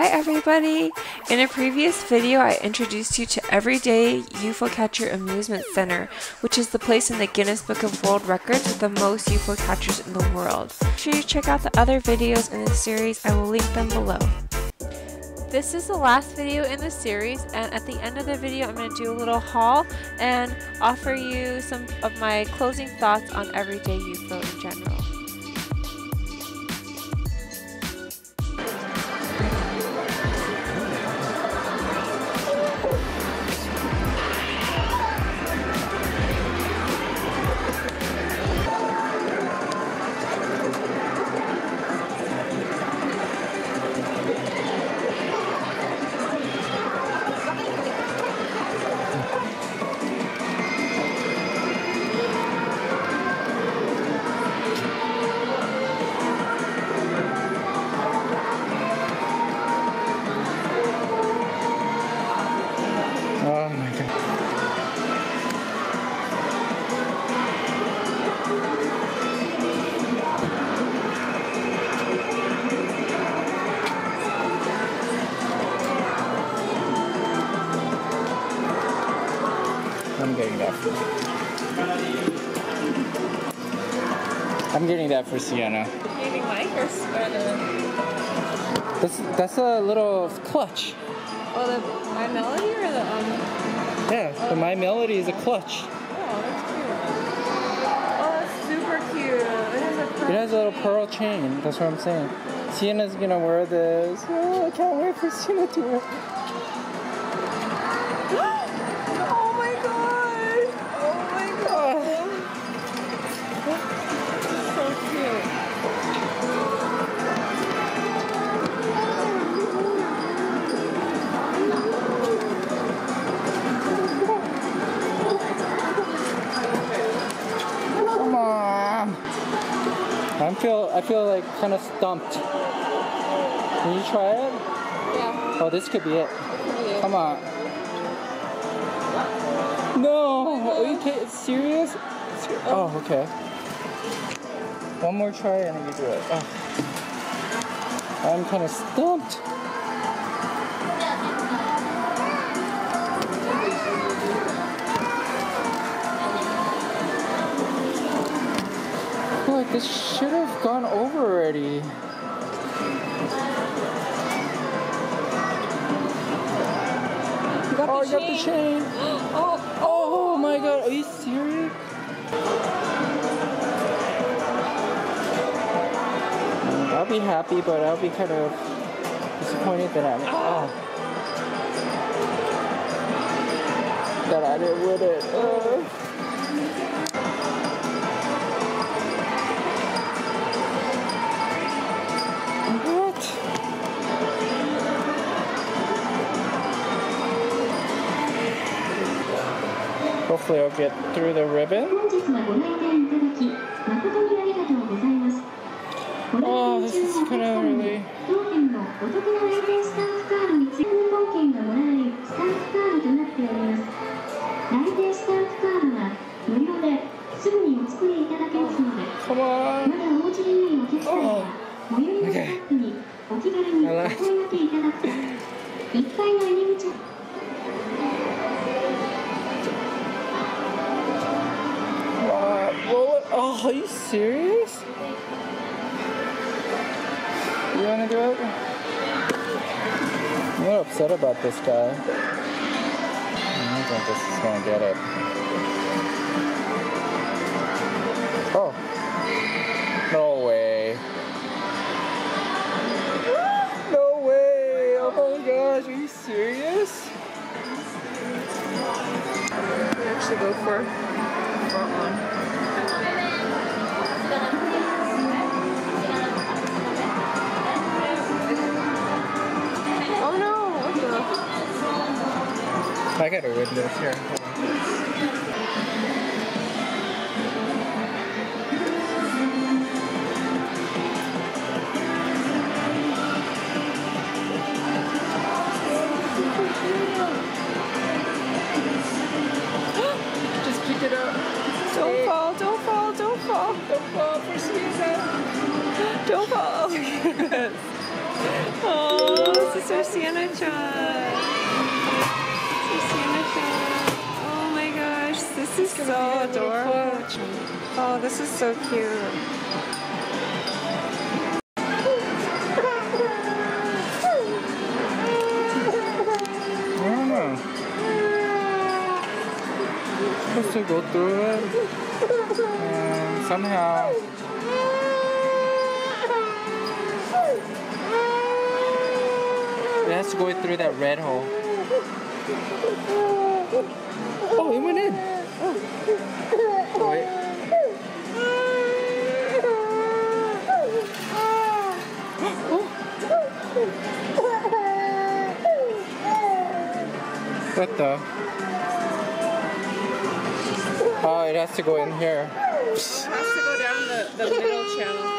Hi everybody! In a previous video I introduced you to Everyday UFO Catcher Amusement Center, which is the place in the Guinness Book of World Records with the most UFO catchers in the world. Make sure you check out the other videos in this series, I will link them below. This is the last video in the series, and at the end of the video I'm going to do a little haul and offer you some of my closing thoughts on Everyday UFO in general. I'm getting that for Sienna. Getting Mike or Sienna? That's a little clutch. Oh, the My Melody or the Yeah, the My Melody is a clutch. Oh, that's cute. Oh, that's super cute. It has a little pearl chain. That's what I'm saying. Sienna's gonna wear this. Oh, I can't wait for Sienna to wear it. Oh my god! Oh my god! So cute. Come on. I feel like kind of stumped. Can you try it? Yeah. Oh, this could be it. Come on. No! Are you serious? Oh, okay. One more try and then you do it. Oh. I'm kind of stumped. Look, this should have gone over already. Oh, I got the chain. Oh my god, are you serious? I'll be happy, but I'll be kind of disappointed that I didn't win it. Hopefully I'll get through the ribbon. Oh, this is kind of really... Come on! Oh, okay. Oh, are you serious? You wanna do it? I'm a little upset about this guy. I don't think this is gonna get it. Oh. No way. No way! Oh my gosh, are you serious? I actually go for one. Oh no! What the? I gotta win this here. Just pick it up. Don't fall, don't fall, don't fall. Don't fall for Susan. Don't fall. Oh, this is our Sienna-chan. Oh my gosh, this is so adorable. Oh, this is so cute. Supposed to go through it, and somehow it has to go through that red hole. Oh, it went in. Oh, wait. What the? Oh, it has to go in here. It has to go down the middle channel.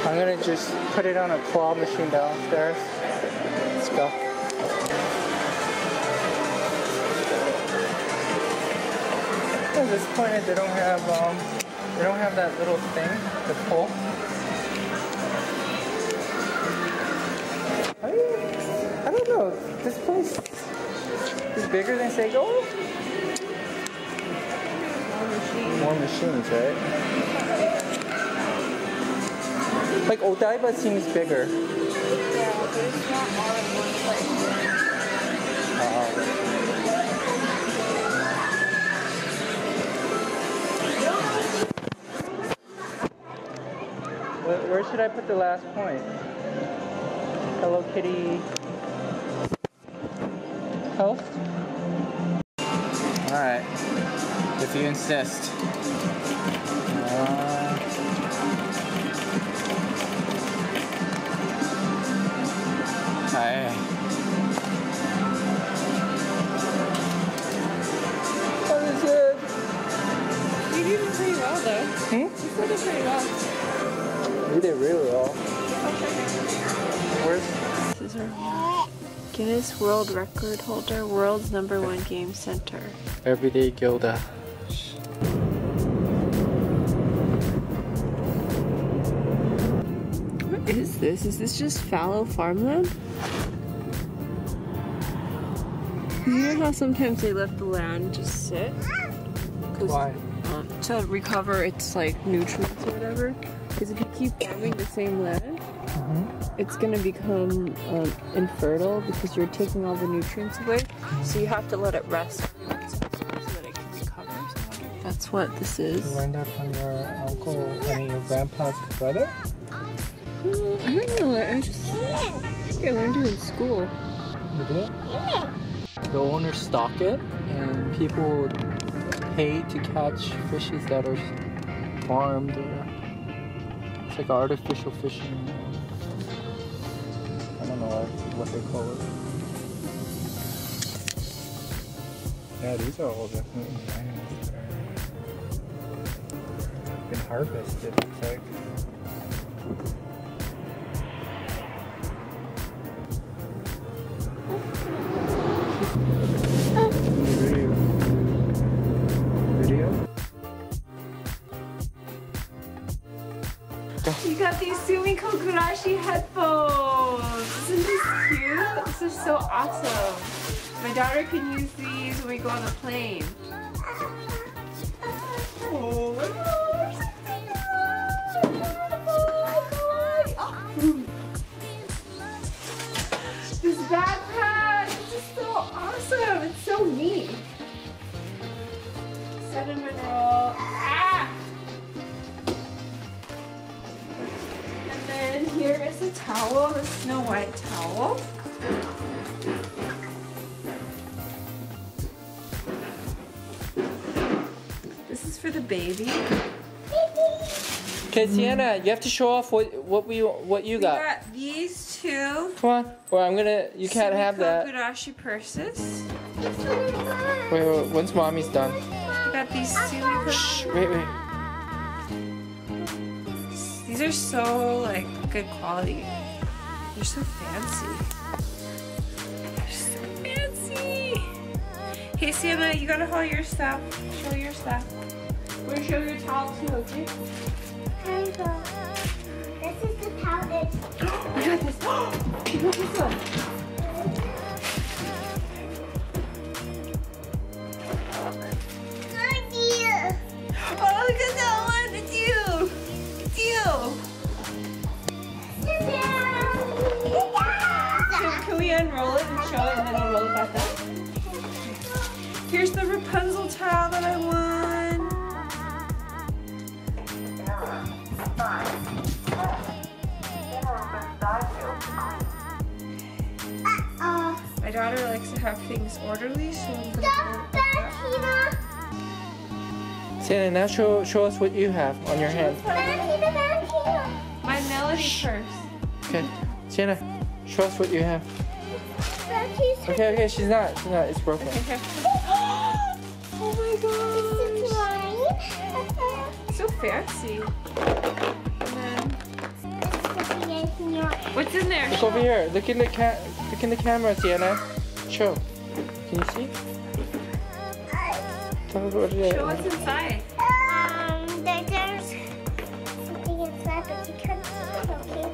I'm gonna just put it on a claw machine downstairs. Let's go. At this point, they don't have that little thing to pull. I don't know. This place is bigger than Seoul. More machines, right? Like Odaiba seems bigger. Yeah, but it's not all in one place. Where should I put the last point? Hello Kitty. Health? Alright. If you insist. Hi. What is it? You did it pretty well though. You did it pretty well. You did really well. Where's... This is our Guinness World Record holder, world's #1 game center. Everyday Gilda. What is this? Is this just fallow farmland? You know how sometimes they let the land just sit? Why? To recover its like nutrients or whatever. Because if you keep farming the same land, it's gonna become infertile because you're taking all the nutrients away. So you have to let it rest so that it can recover. That's what this is. You learned that from your uncle, your grandpa's brother? I don't know. I learned it in school. You did? The owners stock it, and people pay to catch fishes that are farmed. It's like artificial fishing. I don't know what they call it. Yeah, these are all definitely nice. They've been harvested, it's like. Video? You got these Sumiko Gurashi headphones. Isn't this cute? This is so awesome. My daughter can use these when we go on the plane. Oh my gosh. This backpack, this is so awesome. It's so neat. Cinnamon roll. Ah! And then here is a towel, the Snow White towel. This is for the baby. Okay, Sienna, you have to show off what you got. We got these two. Come on. Or I'm gonna. You can't have that. Kogurashi purses. Wait. Once mommy's done. We got these Sumi. Shh. Wait. These are so like good quality. They're so fancy. They're so fancy. Hey Sienna, you gotta haul your stuff. Show your stuff. We'll show your towel too, okay? Here you go. This is the palette. We got this. You got this one. Oh, look at that one. It's you. It's you. Can we unroll it and show it and then I'll roll it back up? Here's the Rapunzel towel that I won. My daughter likes to have things orderly, so I'm gonna Sienna, now show us what you have on your hand. my Melody purse. Okay, Sienna, show us what you have. Okay, she's not. It's broken. Okay. Oh my gosh. So fancy. And then, what's in there? Look over here. Look in the camera, Sienna. Show. Can you see? Tell us what it is. Show what's inside. There's something inside, but you can't see it, okay,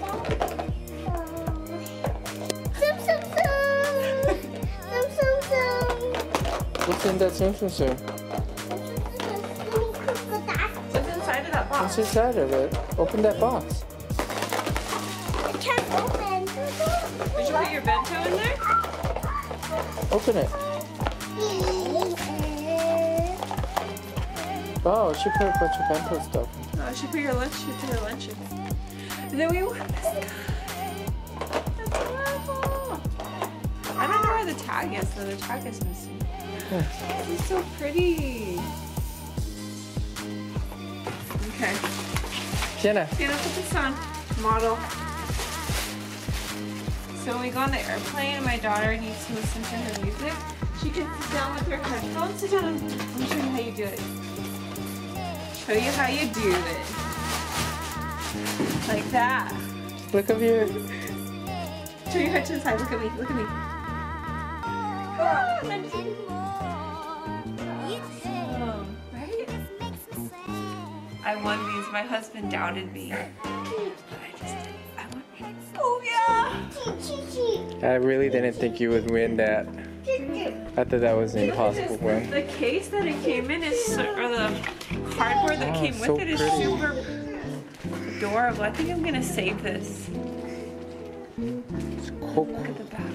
What's in that Tsum Tsum? What's inside of that box? What's inside of it? Open that box. It can't open. Did you put your bento in there? Open it. Oh, she put a bunch of bento stuff. Oh, she put your lunch. She put her lunch in. And then we won this guy. That's adorable. I don't know where the tag is, though. The tag is missing. This is so pretty. Okay. Sienna. Sienna, put this on. Model. So when we go on the airplane and my daughter needs to listen to her music, she can sit down with her headphones. Sit down. Let me show you how you do it. Show you how you do it. Like that. Look over here. Turn your head to the side. Look at me. Look at me. Right? I won these. My husband doubted me. But I just did. I won. Oh yeah! I really didn't think you would win that. I thought that was an impossible win. The case that it came in is, or the cardboard that came with so it is pretty. super adorable. I think I'm gonna save this. It's cool. Look at the back.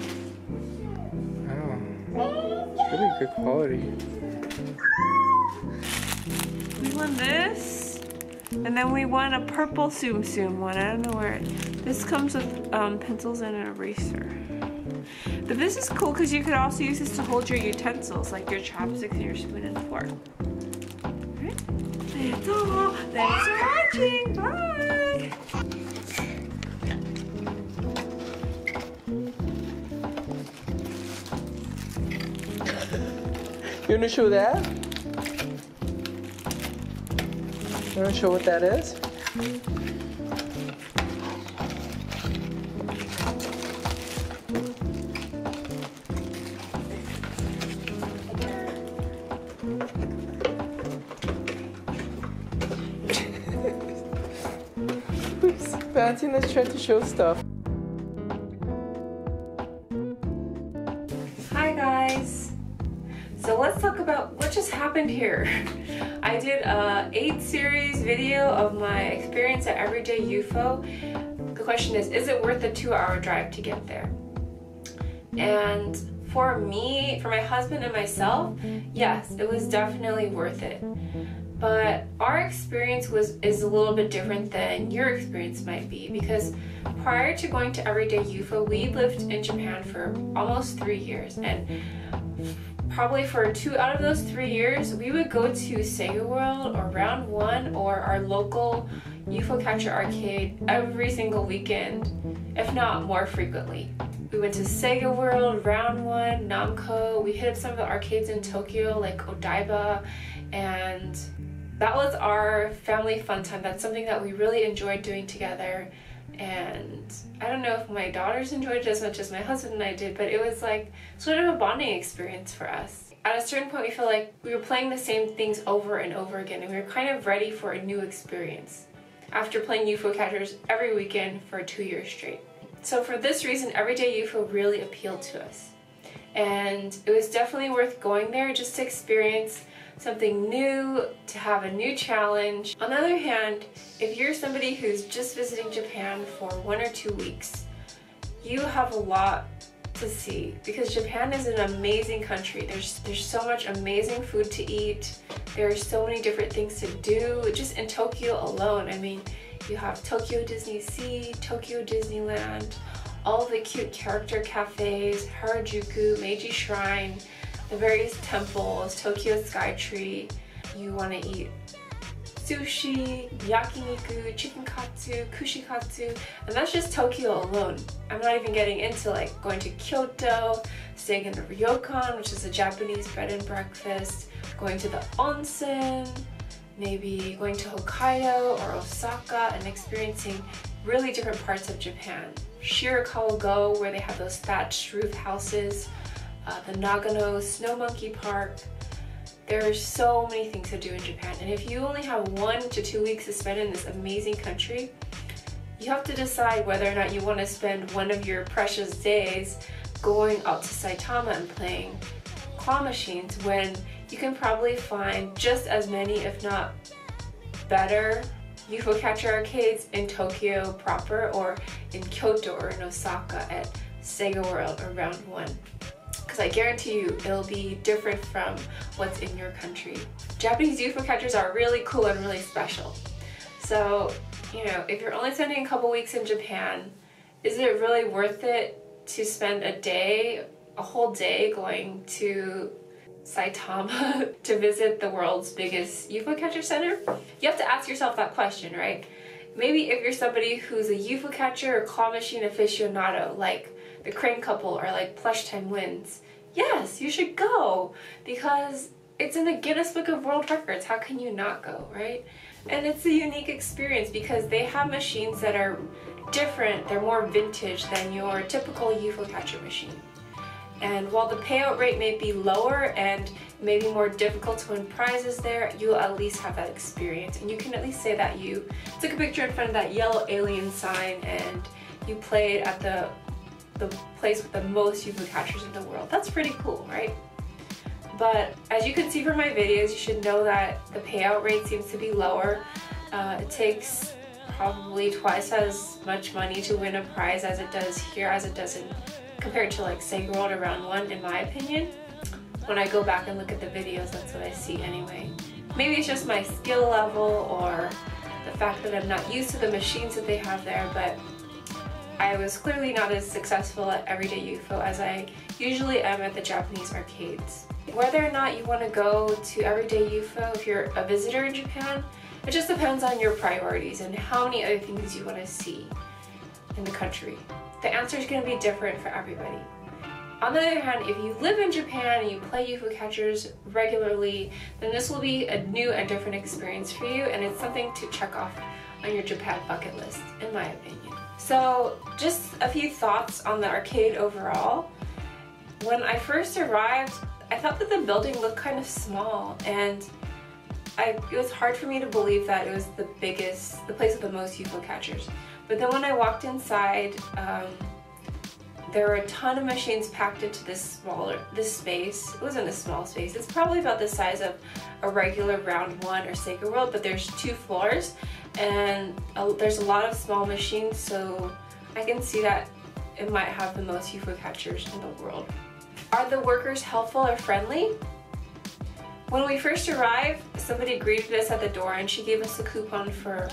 Oh, it's really good quality. We won this, and then we won a purple Tsum Tsum one. I don't know where this comes with pencils and an eraser. But this is cool because you could also use this to hold your utensils, like your chopsticks and your spoon and fork. Right? That's all. Thanks for watching. Bye. You want to show that? You want to show what that is? Valentina's trying to show stuff. Hi guys. So let's talk about what just happened here. I did a 8 series video of my experience at Everyday UFO. The question is it worth a 2-hour drive to get there? And for me, for my husband and myself, yes, it was definitely worth it. But our experience is a little bit different than your experience might be, because prior to going to Everyday UFO, we lived in Japan for almost 3 years, and probably for 2 out of those 3 years, we would go to Sega World or Round 1 or our local UFO Catcher Arcade every single weekend, if not more frequently. We went to Sega World, Round 1, Namco. We hit up some of the arcades in Tokyo like Odaiba, and that was our family fun time. That's something that we really enjoyed doing together. And I don't know if my daughters enjoyed it as much as my husband and I did, but it was like sort of a bonding experience for us. At a certain point, we feel like we were playing the same things over and over again, and we were kind of ready for a new experience after playing UFO Catchers every weekend for 2 years straight. So for this reason, Everyday UFO really appealed to us. And it was definitely worth going there just to experience something new, to have a new challenge. On the other hand, if you're somebody who's just visiting Japan for 1 or 2 weeks, you have a lot to see, because Japan is an amazing country. There's so much amazing food to eat. There are so many different things to do. Just in Tokyo alone, I mean, you have Tokyo Disney Sea, Tokyo Disneyland, all the cute character cafes, Harajuku, Meiji Shrine, the various temples, Tokyo Skytree. You want to eat sushi, yakiniku, chicken katsu, kushikatsu, and that's just Tokyo alone. I'm not even getting into like going to Kyoto, staying in the ryokan, which is a Japanese bed and breakfast, going to the onsen, maybe going to Hokkaido or Osaka and experiencing really different parts of Japan. Shirakawa Go, where they have those thatched roof houses, the Nagano Snow Monkey Park. There are so many things to do in Japan, and if you only have 1 to 2 weeks to spend in this amazing country, you have to decide whether or not you want to spend one of your precious days going out to Saitama and playing claw machines, when you can probably find just as many, if not better, UFO Catcher arcades in Tokyo proper, or in Kyoto or in Osaka at Sega World or Round 1. Because I guarantee you it'll be different from what's in your country. Japanese UFO catchers are really cool and really special. So, you know, if you're only spending a couple weeks in Japan, is it really worth it to spend a whole day going to Saitama to visit the world's biggest UFO catcher center? You have to ask yourself that question, right? Maybe if you're somebody who's a UFO catcher or claw machine aficionado, like the Crane couple or like Plush Time Wins, yes, you should go, because it's in the Guinness Book of World Records. How can you not go, right? And it's a unique experience because they have machines that are different, they're more vintage than your typical UFO catcher machine. And while the payout rate may be lower and maybe more difficult to win prizes there, you'll at least have that experience. And you can at least say that you took a picture in front of that yellow alien sign and you played at the place with the most UFO catchers in the world. That's pretty cool, right? But as you can see from my videos, you should know that the payout rate seems to be lower. It takes probably twice as much money to win a prize as it does here, as it does compared to like Sega World or Round 1, in my opinion. When I go back and look at the videos, that's what I see anyway. Maybe it's just my skill level or the fact that I'm not used to the machines that they have there, but I was clearly not as successful at Everyday UFO as I usually am at the Japanese arcades. Whether or not you want to go to Everyday UFO if you're a visitor in Japan, it just depends on your priorities and how many other things you want to see in the country. The answer is going to be different for everybody. On the other hand, if you live in Japan and you play UFO catchers regularly, then this will be a new and different experience for you, and it's something to check off on your Japan bucket list, in my opinion. So just a few thoughts on the arcade overall. When I first arrived, I thought that the building looked kind of small, and it was hard for me to believe that it was the place with the most UFO catchers. But then when I walked inside, there were a ton of machines packed into this space. It wasn't a small space. It's probably about the size of a regular Round 1 or Sega World, but there's 2 floors, and there's a lot of small machines, so I can see that it might have the most UFO catchers in the world. Are the workers helpful or friendly? When we first arrived, somebody greeted us at the door and she gave us a coupon for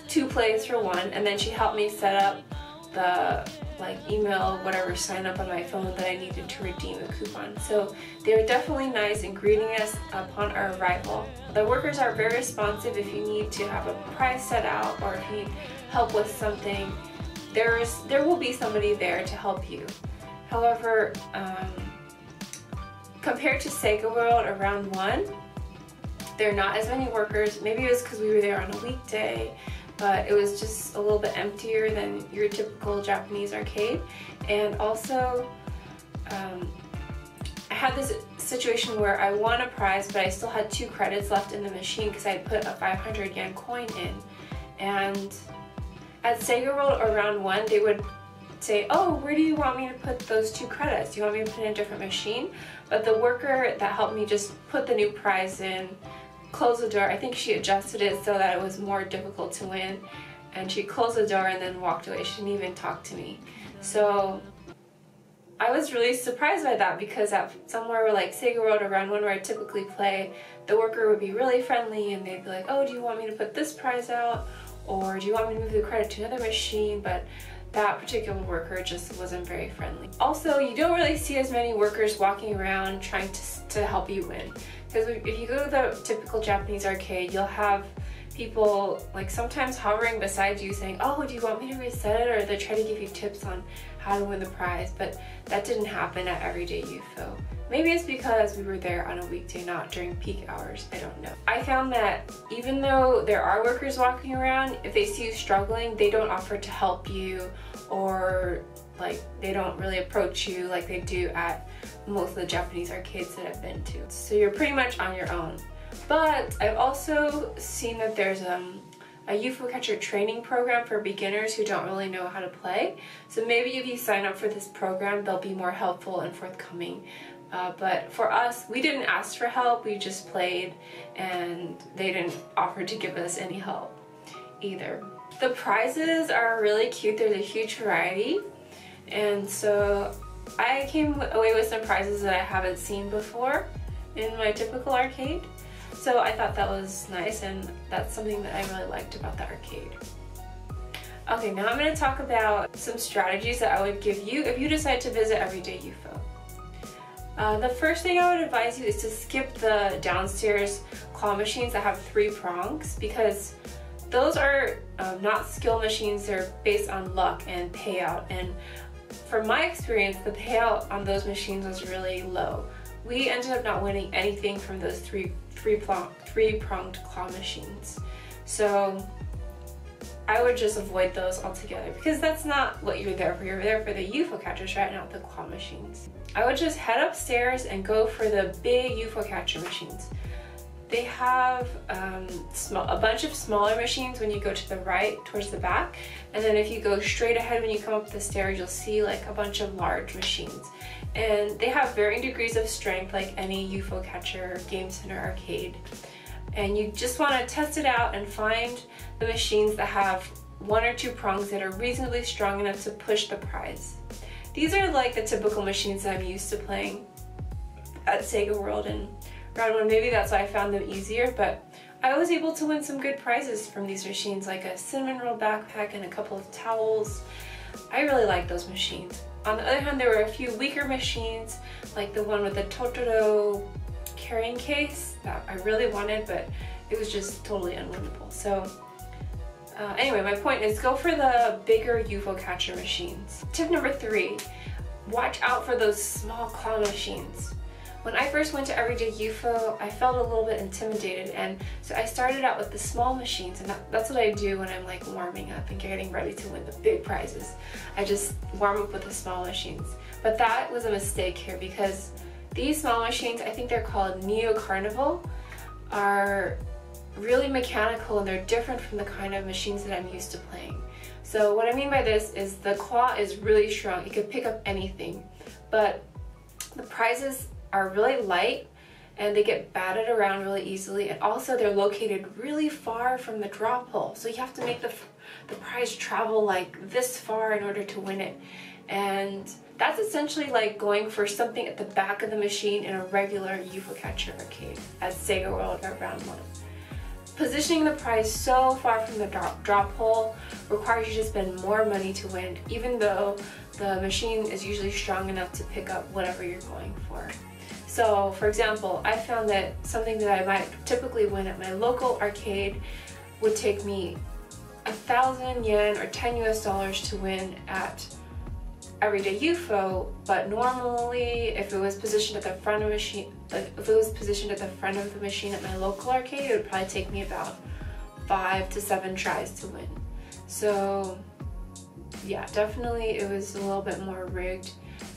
2 plays for 1, and then she helped me set up the email, whatever, sign up on my phone that I needed to redeem the coupon. So they were definitely nice in greeting us upon our arrival. The workers are very responsive if you need to have a prize set out or if you need help with something. There will be somebody there to help you. However, compared to Sega World or Round 1, there are not as many workers. Maybe it was because we were there on a weekday, but it was just a little bit emptier than your typical Japanese arcade. And also, I had this situation where I won a prize, but I still had 2 credits left in the machine because I had put a 500 yen coin in. And at Sega World or Round 1, they would say, oh, where do you want me to put those 2 credits? Do you want me to put in a different machine? But the worker that helped me just put the new prize in, closed the door. I think she adjusted it so that it was more difficult to win, and she closed the door and then walked away. She didn't even talk to me. So I was really surprised by that, because at somewhere like Sega World or Round 1 where I typically play, the worker would be really friendly and they'd be like, oh, do you want me to put this prize out, or do you want me to move the credit to another machine? But that particular worker just wasn't very friendly. Also, you don't really see as many workers walking around trying to help you win. Because if you go to the typical Japanese arcade, you'll have people sometimes hovering beside you saying, oh, do you want me to reset it? Or they try to give you tips on how to win the prize, but that didn't happen at Everyday UFO. Maybe it's because we were there on a weekday, not during peak hours, I don't know. I found that even though there are workers walking around, if they see you struggling, they don't offer to help you, or they don't really approach you like they do at most of the Japanese arcades that I've been to. So you're pretty much on your own. But I've also seen that there's a UFO Catcher training program for beginners who don't really know how to play. So maybe if you sign up for this program, they'll be more helpful and forthcoming. But for us, we didn't ask for help, we just played, and they didn't offer to give us any help either. The prizes are really cute. There's a huge variety, and so I came away with some prizes that I haven't seen before in my typical arcade. So I thought that was nice, and that's something that I really liked about the arcade. Okay, now I'm going to talk about some strategies that I would give you if you decide to visit Everyday UFO. The first thing I would advise you is to skip the downstairs claw machines that have 3 prongs, because those are not skill machines. They're based on luck and payout, and from my experience, the payout on those machines was really low. We ended up not winning anything from those three-pronged claw machines. So I would just avoid those altogether, because that's not what you're there for. You're there for the UFO catchers, right? Not the claw machines. I would just head upstairs and go for the big UFO catcher machines. They have a bunch of smaller machines when you go to the right towards the back, and then if you go straight ahead when you come up the stairs, you'll see a bunch of large machines. And they have varying degrees of strength, like any UFO Catcher Game Center arcade. And you just want to test it out and find the machines that have 1 or 2 prongs that are reasonably strong enough to push the prize. These are like the typical machines that I'm used to playing at Sega World and Round 1. Maybe that's why I found them easier, but I was able to win some good prizes from these machines, like a cinnamon roll backpack and a couple of towels. I really like those machines. On the other hand, there were a few weaker machines, like the one with the Totoro carrying case that I really wanted, but it was just totally unwinnable. So anyway, my point is, go for the bigger UFO Catcher machines. Tip number 3, watch out for those small claw machines. When I first went to Everyday UFO, I felt a little bit intimidated, and so I started out with the small machines, and that's what I do when I'm warming up and getting ready to win the big prizes. I just warm up with the small machines. But that was a mistake here, because these small machines, I think they're called Neo Carnival, are really mechanical, and they're different from the kind of machines that I'm used to playing. So what I mean by this is the claw is really strong. It could pick up anything, but the prizes are really light and they get batted around really easily, and also they're located really far from the drop hole, so you have to make the prize travel this far in order to win it. And That's essentially like going for something at the back of the machine in a regular UFO Catcher Arcade at Sega World or Round 1. Positioning the prize so far from the drop hole requires you to spend more money to win, even though the machine is usually strong enough to pick up whatever you're going for. So, for example, I found that something that I might typically win at my local arcade would take me 1,000 yen or $10 US to win at Everyday UFO, but normally if it was positioned at the front of the machine, at my local arcade, it would probably take me about 5 to 7 tries to win. So yeah, definitely it was a little bit more rigged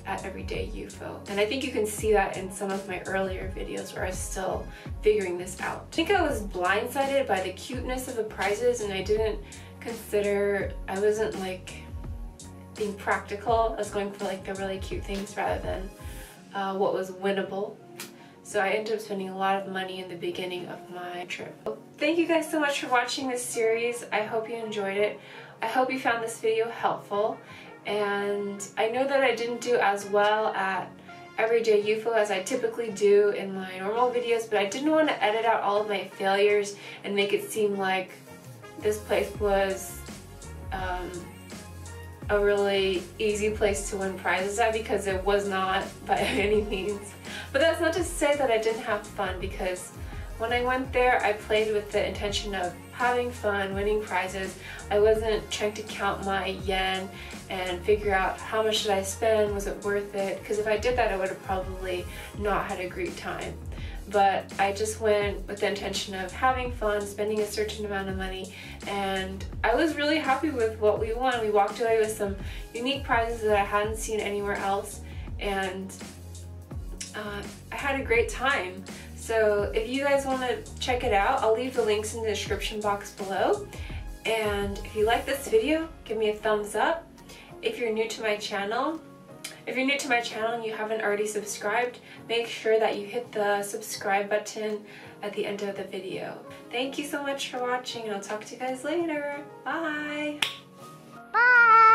at Everyday UFO. And I think you can see that in some of my earlier videos where I was still figuring this out. I think I was blindsided by the cuteness of the prizes, and I didn't consider, I wasn't like being practical. I was going for like the really cute things rather than what was winnable. So I ended up spending a lot of money in the beginning of my trip. Thank you guys so much for watching this series. I hope you enjoyed it. I hope you found this video helpful. And I know that I didn't do as well at Everyday UFO as I typically do in my normal videos, but I didn't want to edit out all of my failures and make it seem like this place was a really easy place to win prizes at, because it was not by any means. But that's not to say that I didn't have fun, because when I went there I played with the intention of having fun, winning prizes. I wasn't trying to count my yen and figure out how much should I spend, was it worth it, because if I did that I would have probably not had a great time. But I just went with the intention of having fun, spending a certain amount of money, and I was really happy with what we won. We walked away with some unique prizes that I hadn't seen anywhere else, and I had a great time. So if you guys want to check it out, I'll leave the links in the description box below. And if you like this video, give me a thumbs up. If you're new to my channel, and you haven't already subscribed, make sure that you hit the subscribe button at the end of the video. Thank you so much for watching, and I'll talk to you guys later. Bye! Bye!